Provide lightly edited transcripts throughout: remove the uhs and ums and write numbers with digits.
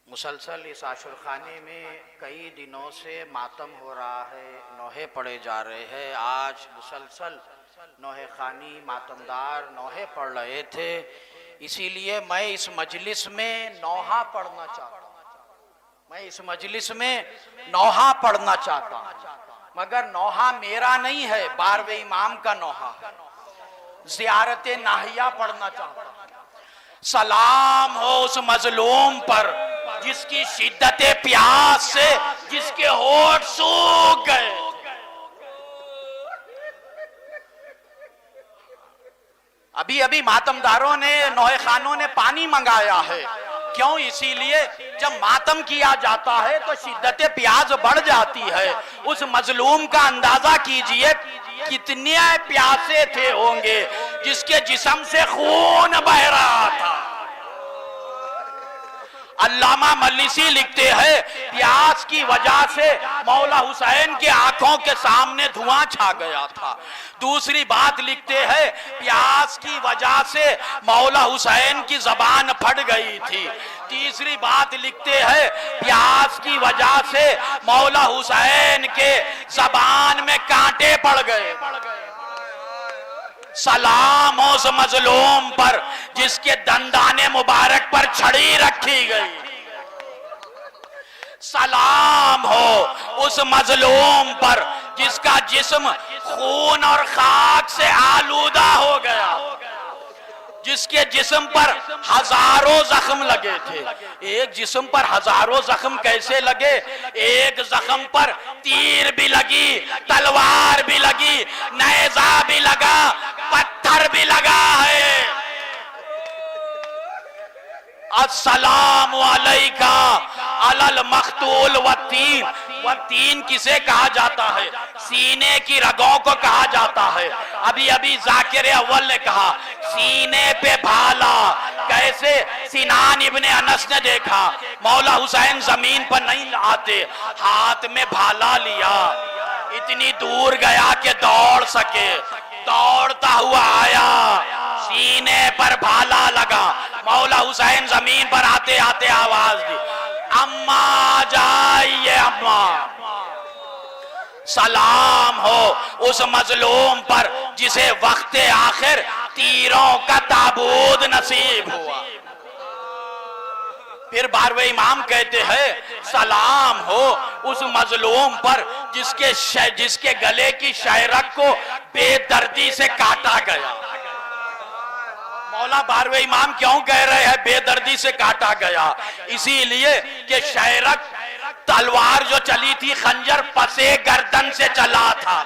मुसलसल इस आशुरखाने में कई दिनों से मातम हो रहा है, नोहे पढ़े जा रहे हैं। आज मुसलसल नोहे खानी मातमदार नोहे पढ़ रहे थे, इसीलिए मैं इस मजलिस में नौहा पढ़ना चाहता हूँ। मैं इस मजलिस में नौहा पढ़ना चाहता हूँ, मगर नौहा मेरा नहीं है, 12वें इमाम का नौहा है। ज़ियारत नाहिया पढ़ना चाहता हूँ। सलाम हो उस मजलूम पर जिसकी शिद्दत प्यास से जिसके होठ सूख गए। अभी अभी मातमदारों ने, नौहे खानों ने पानी मंगाया है। क्यों? इसीलिए जब मातम किया जाता है तो शिद्दत प्यास बढ़ जाती है। उस मजलूम का अंदाजा कीजिए कितने प्यासे थे होंगे जिसके जिस्म से खून बह रहा था। अल्लामा मजलिसी लिखते हैं, प्यास की वजह से मौला हुसैन के आंखों के सामने धुआं छा गया था। दूसरी बात लिखते हैं, प्यास की वजह से मौला हुसैन की जबान फट गई थी। तीसरी बात लिखते हैं, प्यास की वजह से मौला हुसैन के जबान में कांटे पड़ गए। सलाम उस मजलूम पर जिसके दंदाने मुबारक पर छड़ी रखी गई। सलाम हो उस मजलूम पर जिसका जिस्म खून और खाक से आलूदा हो गया, जिसके जिस्म पर हजारों जख्म लगे थे। एक जिस्म पर हजारों जख्म कैसे लगे? एक जख्म पर तीर भी लगी, तलवार भी लगी, नेज़ा भी लगा, पत्थर भी लगा है। अस्सलामु अलैका अलल मख्तूल व तीन किसे कहा जाता है? सीने की रगों को कहा जाता है। अभी अभी जाकिर अव्वल ने कहा सीने पे भाला। कैसे? सिनान इब्ने अनस ने देखा मौला हुसैन जमीन पर नहीं आते, हाथ में भाला लिया, इतनी दूर गया कि दौड़ सके, दौड़ता हुआ आया, सीने पर भाला लगा। मौला हुसैन जमीन पर आते आते आवाज दी, अम्मा जाइए अम्मा। सलाम हो उस मजलूम पर जिसे वक्ते आखिर तीरों का ताबूत नसीब हुआ। फिर 12वें इमाम कहते हैं, सलाम हो उस मजलूम पर जिसके गले की शायरक को बेदर्दी से काटा गया। मौला 12वें इमाम क्यों कह रहे हैं बेदर्दी से काटा गया? इसीलिए कि शायरक तलवार जो चली थी, खंजर पसे गर्दन से चला था।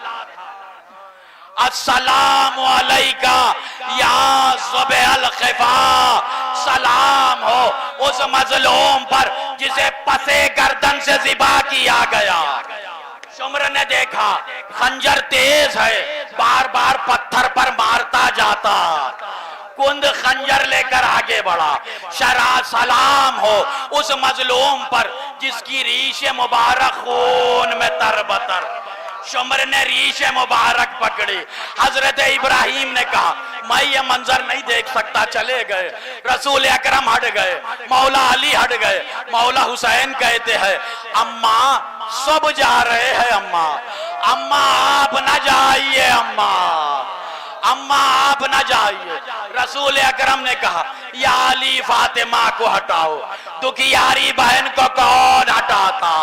अस्सलामु अलैका या ज़ुबैल ख़िफ़ा। सलाम हो उस मजलूम पर जिसे पसे गर्दन से ज़िबा किया गया। शुम्र ने देखा खंजर तेज है, बार बार पत्थर पर मारता जाता, कुंद खंजर लेकर आगे बढ़ा। शरा सलाम हो उस मजलूम पर जिसकी रीश मुबारक खून में तरबतर। शुम्र ने रीश मुबारक पकड़ी। हजरत इब्राहिम ने कहा मैं ये मंजर नहीं देख सकता, चले गए। रसूल अकरम हट गए, मौला अली हट गए। मौला हुसैन कहते हैं, अम्मा सब जा रहे हैं, अम्मा अम्मा आप न जाइए, अम्मा अम्मा आप न जाइए। रसूल अकरम ने कहा, या अली फातिमा को हटाओ, दुखियारी बहन को कौन हटाता?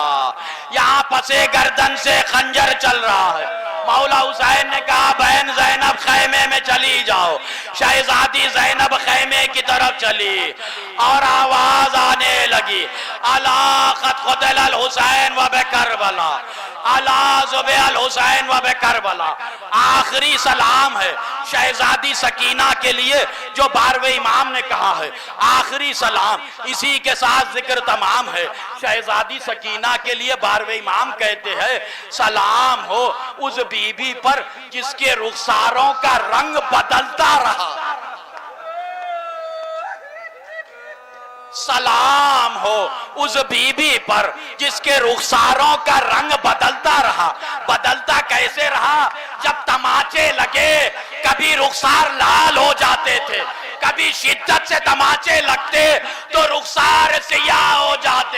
यहाँ पसे गर्दन से खंजर चल रहा है। मौला हुसैन ने कहा, बहन ज़ैनब खैमे में चली जाओ। शहजादी ज़ैनब खैमे की तरफ चली और आवाज आने लगी, अला क़द क़ुतिल हुसैन व बिकरबला, अला ज़ुबैल हुसैन व बिकरबला। आखिरी सलाम है शहजादी सकीना के लिए जो 12वें इमाम ने कहा है। आखिरी सलाम, इसी के साथ जिक्र तमाम है। शहजादी सकीना के लिए 12वें इमाम कहते हैं, सलाम हो उस बीबी पर जिसके रुखसारों का रंग बदलता रहा। सलाम हो उस बीबी पर जिसके रुखसारों का रंग बदलता रहा। बदलता कैसे रहा? जब तमाचे लगे कभी रुखसार लाल हो जाते थे, कभी शिद्दत से तमाचे लगते तो रुखसार सियाह हो जाते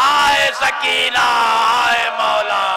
आए सकीना आए मौला।